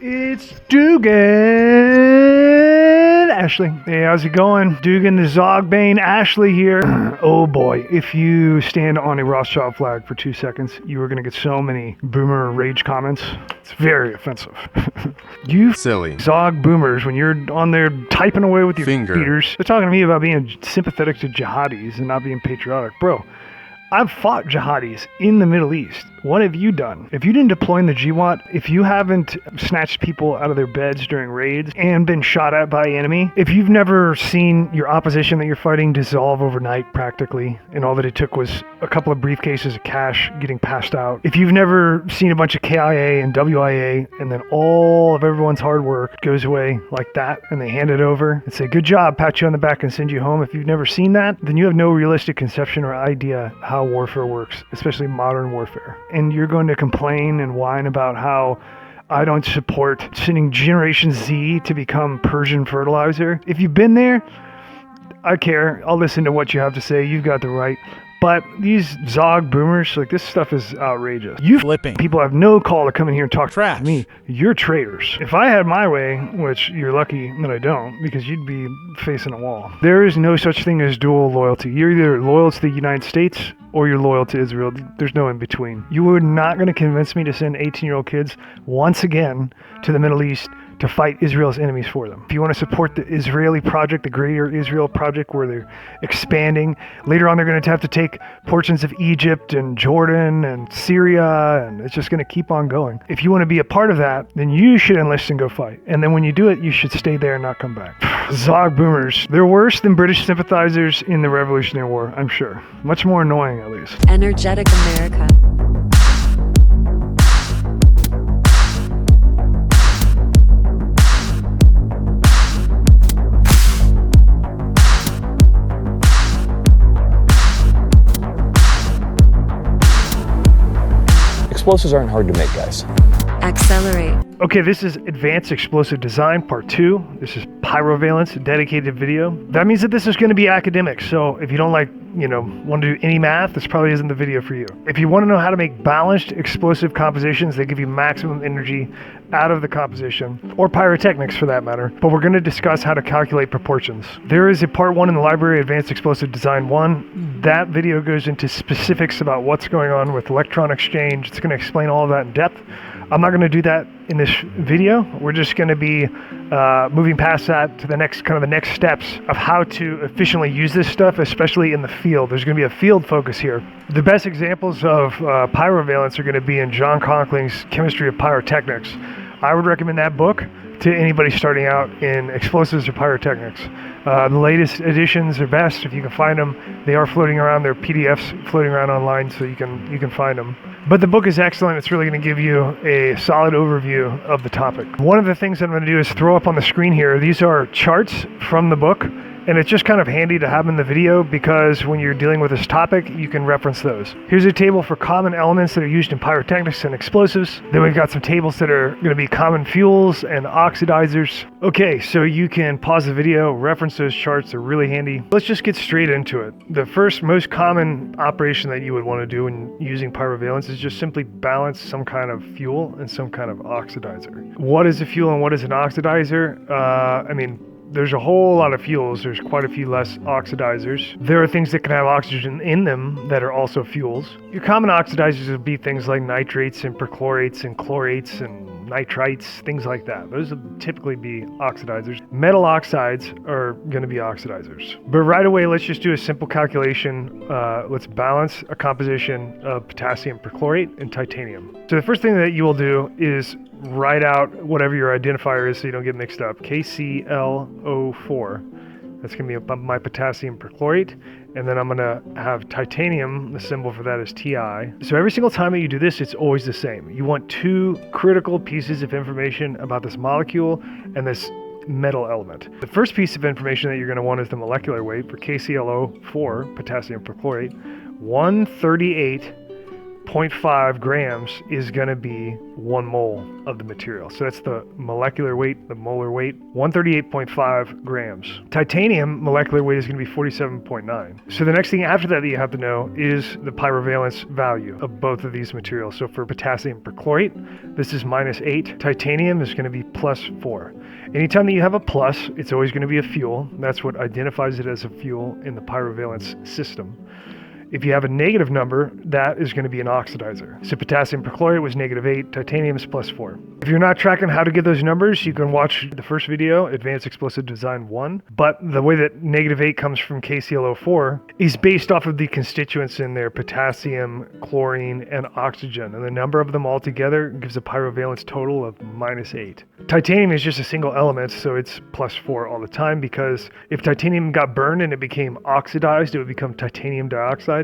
It's Dugan Ashley. Hey, how's it going? Dugan the Zogbane Ashley here. Oh boy, if you stand on a Rothschild flag for 2 seconds, you are going to get so many boomer rage comments. It's very offensive. You silly Zog boomers, when you're on there typing away with your computers, they're talking to me about being sympathetic to jihadis and not being patriotic. Bro, I've fought jihadis in the Middle East. What have you done? If you didn't deploy in the GWOT, if you haven't snatched people out of their beds during raids and been shot at by enemy, if you've never seen your opposition that you're fighting dissolve overnight practically, and all that it took was a couple of briefcases of cash getting passed out, if you've never seen a bunch of KIA and WIA and then all of everyone's hard work goes away like that and they hand it over and say, good job, pat you on the back and send you home, if you've never seen that, then you have no realistic conception or idea how warfare works, especially modern warfare. And you're going to complain and whine about how I don't support sending Generation Z to become Persian fertilizer. If you've been there, I care. I'll listen to what you have to say. You've got the right. But these Zog boomers, like, this stuff is outrageous. You flipping people have no call to come in here and talk trash to me. You're traitors. If I had my way, which you're lucky that I don't, because you'd be facing a wall. There is no such thing as dual loyalty. You're either loyal to the United States or you're loyal to Israel. There's no in between. You are not going to convince me to send 18-year-old kids once again to the Middle East to fight Israel's enemies for them. If you want to support the Israeli project, the Greater Israel Project, where they're expanding, later on they're going to have to take portions of Egypt and Jordan and Syria, and it's just going to keep on going. If you want to be a part of that, then you should enlist and go fight. And then when you do it, you should stay there and not come back. Zog boomers. They're worse than British sympathizers in the Revolutionary War, I'm sure. Much more annoying, at least. Energetic America. Explosives aren't hard to make, guys. Accelerate. Okay, this is Advanced Explosive Design Part 2. This is Pyrovalence, a dedicated video. That means that this is going to be academic, so if you don't want to do any math, this probably isn't the video for you. If you want to know how to make balanced explosive compositions that give you maximum energy out of the composition, or pyrotechnics for that matter, but we're going to discuss how to calculate proportions. There is a Part 1 in the library, Advanced Explosive Design 1. That video goes into specifics about what's going on with electron exchange. It's going to explain all of that in depth. I'm not going to do that in this video. We're just going to be moving past that to the next steps of how to efficiently use this stuff, especially in the field. There's going to be a field focus here. The best examples of pyrovalence are going to be in John Conkling's Chemistry of Pyrotechnics. I would recommend that book to anybody starting out in explosives or pyrotechnics. The latest editions are best if you can find them. They are floating around. They're PDFs floating around online, so you can find them. But the book is excellent. It's really going to give you a solid overview of the topic. One of the things I'm going to do is throw up on the screen here. These are charts from the book, and it's just kind of handy to have in the video because when you're dealing with this topic, you can reference those. Here's a table for common elements that are used in pyrotechnics and explosives. Then we've got some tables that are going to be common fuels and oxidizers. Okay, so you can pause the video, reference those charts. They're really handy. Let's just get straight into it. The first most common operation that you would want to do when using pyrovalence is just simply balance some kind of fuel and some kind of oxidizer. What is a fuel and what is an oxidizer? There's a whole lot of fuels. There's quite a few less oxidizers. There are things that can have oxygen in them that are also fuels. Your common oxidizers would be things like nitrates and perchlorates and chlorates and nitrites, things like that. Those would typically be oxidizers. Metal oxides are going to be oxidizers. But right away, let's just do a simple calculation. Let's balance a composition of potassium perchlorate and titanium. So the first thing that you will do is write out whatever your identifier is so you don't get mixed up. KClO4. That's going to be my potassium perchlorate. And then I'm going to have titanium. The symbol for that is Ti. So every single time that you do this, it's always the same. You want two critical pieces of information about this molecule and this metal element. The first piece of information that you're going to want is the molecular weight for KClO4, potassium perchlorate, 138 0.5 grams is going to be 1 mole of the material. So that's the molecular weight, the molar weight, 138.5 grams. Titanium molecular weight is going to be 47.9. So the next thing after that you have to know is the pyrovalence value of both of these materials. So for potassium perchlorate, this is -8. Titanium is going to be +4. Anytime that you have a plus, it's always going to be a fuel. That's what identifies it as a fuel in the pyrovalence system. If you have a negative number, that is going to be an oxidizer. So potassium perchlorate was -8, titanium is +4. If you're not tracking how to get those numbers, you can watch the first video, Advanced Explosive Design 1. But the way that -8 comes from KClO4 is based off of the constituents in there, potassium, chlorine, and oxygen. And the number of them all together gives a pyrovalence total of -8. Titanium is just a single element, so it's +4 all the time, because if titanium got burned and it became oxidized, it would become titanium dioxide.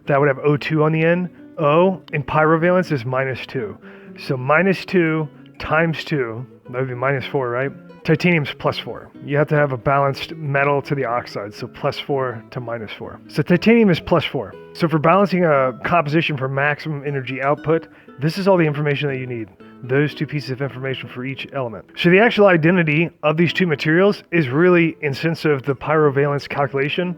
That would have O2 on the end. O in pyrovalence is -2. So -2 times 2, that would be -4, right? Titanium's +4. You have to have a balanced metal to the oxide, so +4 to -4. So titanium is +4. So for balancing a composition for maximum energy output, this is all the information that you need. Those two pieces of information for each element. So the actual identity of these two materials is really, in sense of the pyrovalence calculation,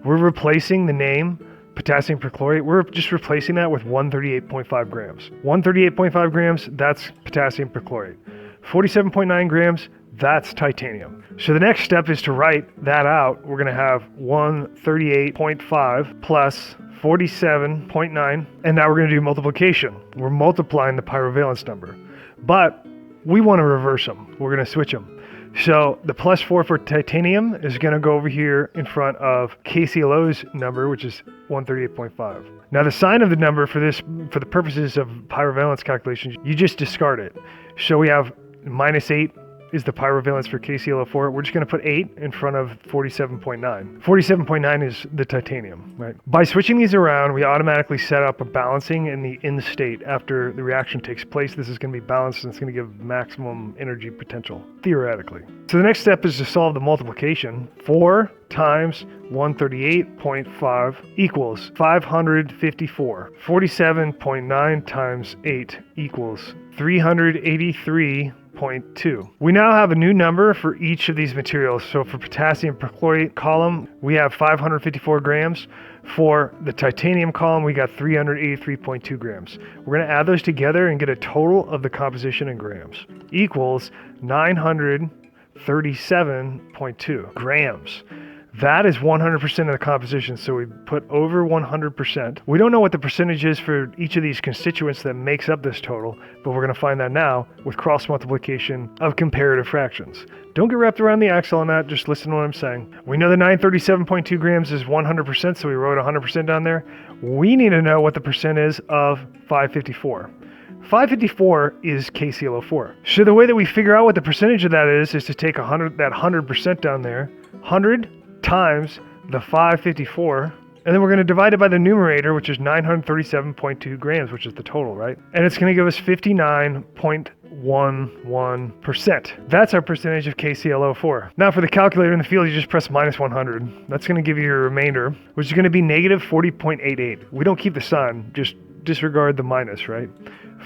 we're replacing the name potassium perchlorate, we're just replacing that with 138.5 grams. 138.5 grams, that's potassium perchlorate. 47.9 grams, that's titanium. So the next step is to write that out. We're going to have 138.5 plus 47.9, and now we're going to do multiplication. We're multiplying the pyrovalence number, but we want to reverse them. We're going to switch them. So the +4 for titanium is going to go over here in front of KClO's number, which is 138.5. Now the sign of the number for this, for the purposes of pyrovalence calculations, you just discard it. So we have -8 is the pyrovalence for KClO4. We're just going to put 8 in front of 47.9. 47.9 is the titanium, right? By switching these around, we automatically set up a balancing in the end state after the reaction takes place. This is going to be balanced and it's going to give maximum energy potential, theoretically. So the next step is to solve the multiplication. 4 times 138.5 equals 554. 47.9 times 8 equals 383.2. We now have a new number for each of these materials. So for potassium perchlorate column, we have 554 grams. For the titanium column, we got 383.2 grams. We're going to add those together and get a total of the composition in grams. Equals 937.2 grams. That is 100% of the composition, so we put over 100%. We don't know what the percentage is for each of these constituents that makes up this total, but we're going to find that now with cross multiplication of comparative fractions. Don't get wrapped around the axle on that, just listen to what I'm saying. We know the 937.2 grams is 100%, so we wrote 100% down there. We need to know what the percent is of 554. 554 is KClO4. So the way that we figure out what the percentage of that is to take that 100% down there, 100 times the 554, and then we're going to divide it by the numerator, which is 937.2 grams, which is the total, right? And it's going to give us 59.11%. That's our percentage of KClO4. Now for the calculator in the field, you just press -100. That's going to give you your remainder, which is going to be -40.88. We don't keep the sign, just disregard the minus, right?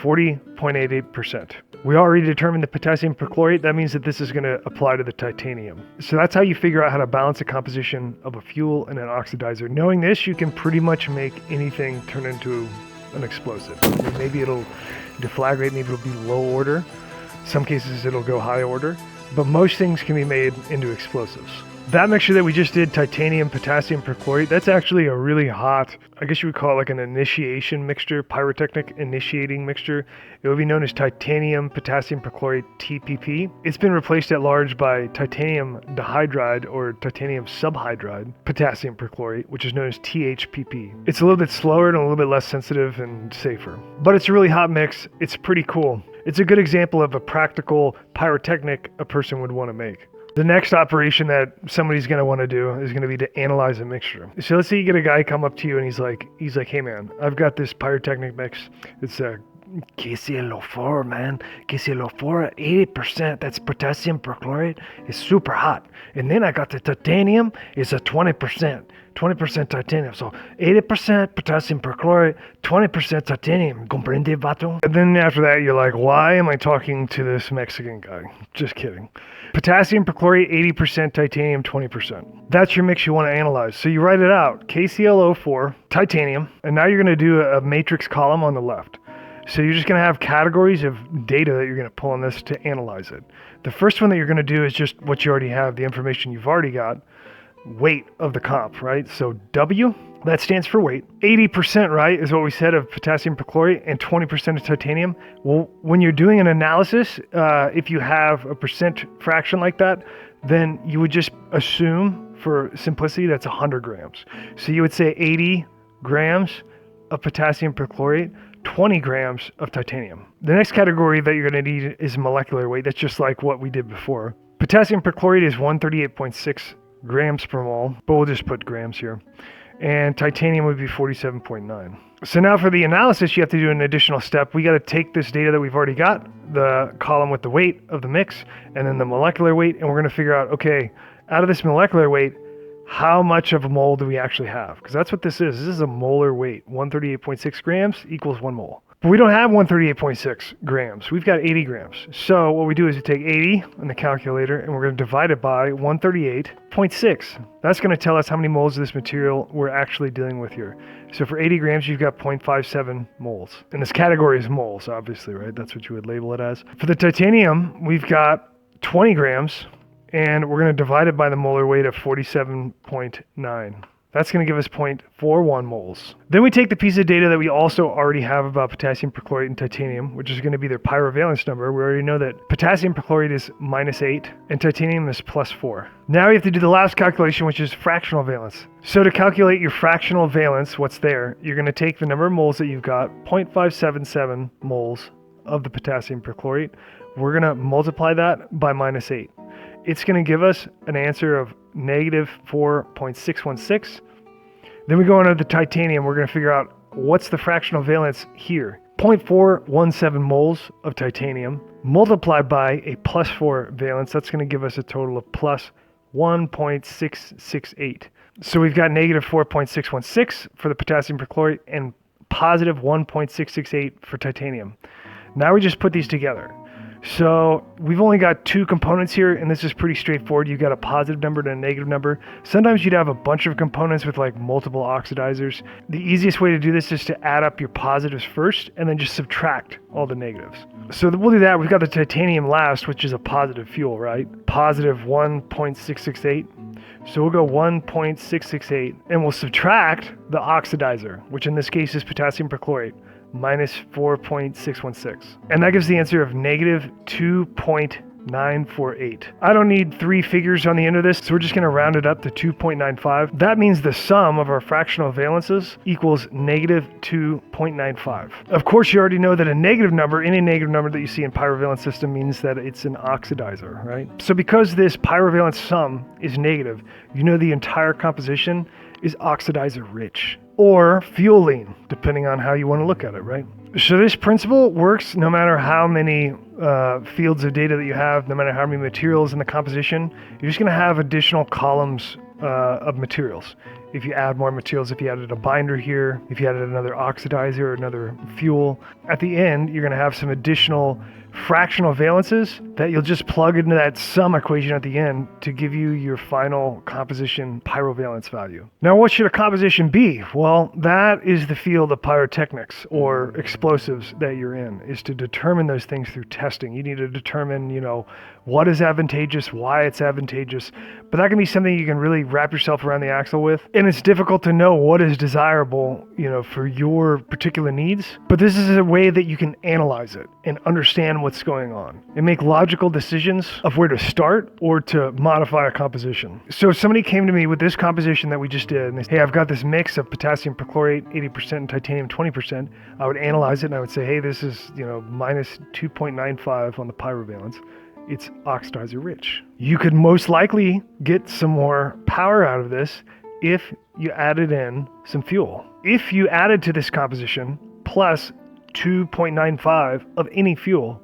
40.88%. We already determined the potassium perchlorate. That means that this is going to apply to the titanium. So that's how you figure out how to balance the composition of a fuel and an oxidizer. Knowing this, you can pretty much make anything turn into an explosive. I mean, maybe it'll deflagrate, maybe it'll be low order. Some cases it'll go high order, but most things can be made into explosives. That mixture that we just did, titanium, potassium perchlorate, that's actually a really hot, I guess you would call it like an initiation mixture, pyrotechnic initiating mixture. It would be known as titanium potassium perchlorate, TPP. It's been replaced at large by titanium dihydride or titanium subhydride potassium perchlorate, which is known as THPP. It's a little bit slower and a little bit less sensitive and safer. But it's a really hot mix. It's pretty cool. It's a good example of a practical pyrotechnic a person would want to make. The next operation that somebody's going to want to do is going to be to analyze a mixture. So let's say you get a guy come up to you and he's like, hey man, I've got this pyrotechnic mix. It's KClO4, man. KClO4 at 80%, that's potassium perchlorate, is super hot. And then I got the titanium, it's a 20%. 20% titanium. So 80% potassium perchlorate, 20% titanium. Comprende, vato? And then after that, you're like, why am I talking to this Mexican guy? Just kidding. Potassium perchlorate, 80%, titanium, 20%. That's your mix you want to analyze. So you write it out, KClO4, titanium, and now you're going to do a matrix column on the left. So you're just going to have categories of data that you're going to pull on this to analyze it. The first one that you're going to do is just what you already have, the information you've already got, weight of the comp, right? So W, that stands for weight. 80%, right, is what we said of potassium perchlorate and 20% of titanium. Well, when you're doing an analysis, if you have a percent fraction like that, then you would just assume, for simplicity, that's 100 grams. So you would say 80 grams of potassium perchlorate, 20 grams of titanium. The next category that you're going to need is molecular weight. That's just like what we did before. Potassium perchlorate is 138.6 grams per mole, but we'll just put grams here. And titanium would be 47.9. So now for the analysis, you have to do an additional step. We got to take this data that we've already got, the column with the weight of the mix, and then the molecular weight, and we're going to figure out, okay, out of this molecular weight, how much of a mole do we actually have? Because that's what this is. This is a molar weight. 138.6 grams equals 1 mole. But we don't have 138.6 grams. We've got 80 grams. So what we do is we take 80 on the calculator and we're going to divide it by 138.6. That's going to tell us how many moles of this material we're actually dealing with here. So for 80 grams, you've got 0.57 moles. And this category is moles, obviously, right? That's what you would label it as. For the titanium, we've got 20 grams and we're going to divide it by the molar weight of 47.9. That's going to give us 0.41 moles. Then we take the piece of data that we also already have about potassium perchlorate and titanium, which is going to be their pyrovalence number. We already know that potassium perchlorate is -8 and titanium is +4. Now we have to do the last calculation, which is fractional valence. So to calculate your fractional valence, what's there, you're going to take the number of moles that you've got, 0.577 moles of the potassium perchlorate. We're going to multiply that by -8. It's going to give us an answer of -4.616. Then we go on to the titanium. We're going to figure out what's the fractional valence here. 0.417 moles of titanium multiplied by a +4 valence. That's going to give us a total of +1.668. So we've got -4.616 for the potassium perchlorate and +1.668 for titanium. Now we just put these together. So we've only got two components here, and this is pretty straightforward. You've got a positive number and a negative number. Sometimes you'd have a bunch of components with like multiple oxidizers. The easiest way to do this is to add up your positives first and then just subtract all the negatives. So we'll do that. We've got the titanium last, which is a positive fuel, right? Positive 1.668. So we'll go 1.668 and we'll subtract the oxidizer, which in this case is potassium perchlorate, -4.616. And that gives the answer of -2.948. I don't need three figures on the end of this, so we're just going to round it up to 2.95. That means the sum of our fractional valences equals -2.95. Of course, you already know that a negative number, any negative number that you see in pyrovalence system means that it's an oxidizer, right? So because this pyrovalence sum is negative, you know the entire composition is oxidizer rich or fuel lean, depending on how you want to look at it, right? So this principle works no matter how many fields of data that you have, no matter how many materials in the composition. You're just going to have additional columns of materials. If you add more materials, if you added a binder here, if you added another oxidizer or another fuel, at the end, you're going to have some additional fractional valences that you'll just plug into that sum equation at the end to give you your final composition pyrovalence value. Now, what should a composition be? Well, that is the field of pyrotechnics or explosives that you're in, is to determine those things through testing. You need to determine, what is advantageous, why it's advantageous, but that can be something you can really wrap yourself around the axle with. And it's difficult to know what is desirable, for your particular needs, but this is a way that you can analyze it and understand what's going on and make logical decisions of where to start or to modify a composition. So if somebody came to me with this composition that we just did and they say, hey, I've got this mix of potassium perchlorate 80% and titanium 20%, I would analyze it and I would say, hey, this is, minus 2.95 on the pyrovalence. It's oxidizer rich. You could most likely get some more power out of this if you added in some fuel. If you added to this composition plus 2.95 of any fuel,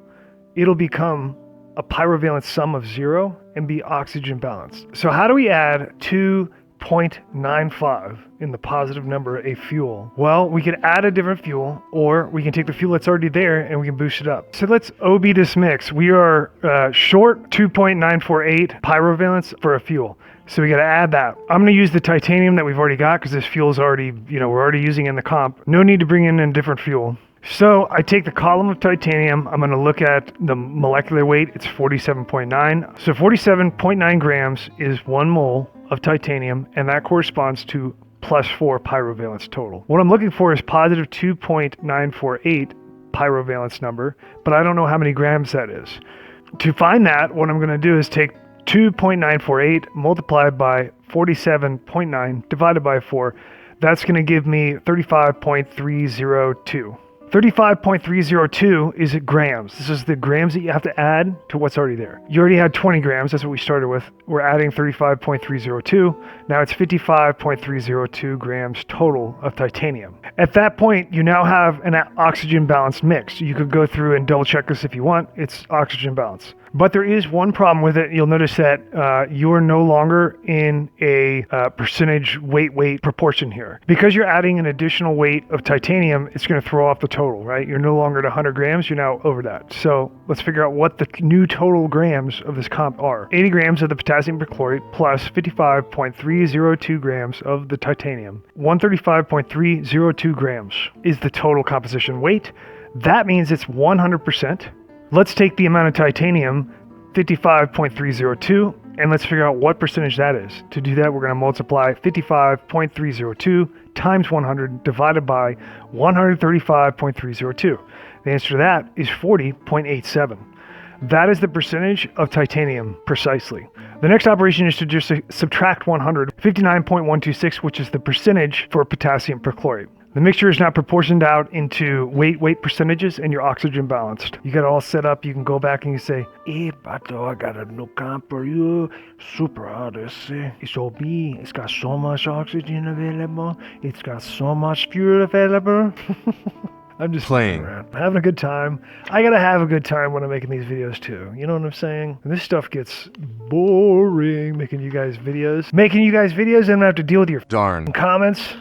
it'll become a pyrovalent sum of 0 and be oxygen balanced. So how do we add 2.95 in the positive number a fuel? Well, we could add a different fuel, or we can take the fuel that's already there and we can boost it up. So let's OB this mix. We are short 2.948 pyrovalents for a fuel. So we got to add that. I'm going to use the titanium that we've already got because this fuel is already, we're already using in the comp. No need to bring in a different fuel. So I take the column of titanium. I'm going to look at the molecular weight. It's 47.9. So 47.9 grams is 1 mole of titanium, and that corresponds to +4 pyrovalents total. What I'm looking for is positive 2.948 pyrovalents number, but I don't know how many grams that is. To find that, what I'm going to do is take 2.948 multiplied by 47.9 divided by 4. That's going to give me 35.302. 35.302 is grams. This is the grams that you have to add to what's already there. You already had 20 grams. That's what we started with. We're adding 35.302. Now it's 55.302 grams total of titanium. At that point, you now have an oxygen balanced mix. You could go through and double check this if you want. It's oxygen balance. But there is one problem with it. You'll notice that you are no longer in a percentage weight proportion here. Because you're adding an additional weight of titanium, it's going to throw off the total, right? You're no longer at 100 grams. You're now over that. So let's figure out what the new total grams of this comp are. 80 grams of the potassium perchlorate plus 55.302 grams of the titanium. 135.302 grams is the total composition weight. That means it's 100%. Let's take the amount of titanium, 55.302, and let's figure out what percentage that is. To do that, we're going to multiply 55.302 times 100 divided by 135.302. The answer to that is 40.87. That is the percentage of titanium precisely. The next operation is to just subtract 100, 59.126, which is the percentage for potassium perchlorate. The mixture is now proportioned out into weight percentages, and you're oxygen balanced. You got it all set up. You can go back and you say, "Hey, Pato, I got a new comp for you. Super hot, it's OB. It's got so much oxygen available. It's got so much fuel available." I'm just playing around, having a good time. I gotta have a good time when I'm making these videos too. You know what I'm saying? And this stuff gets boring making you guys videos. And I'm gonna have to deal with your darn comments.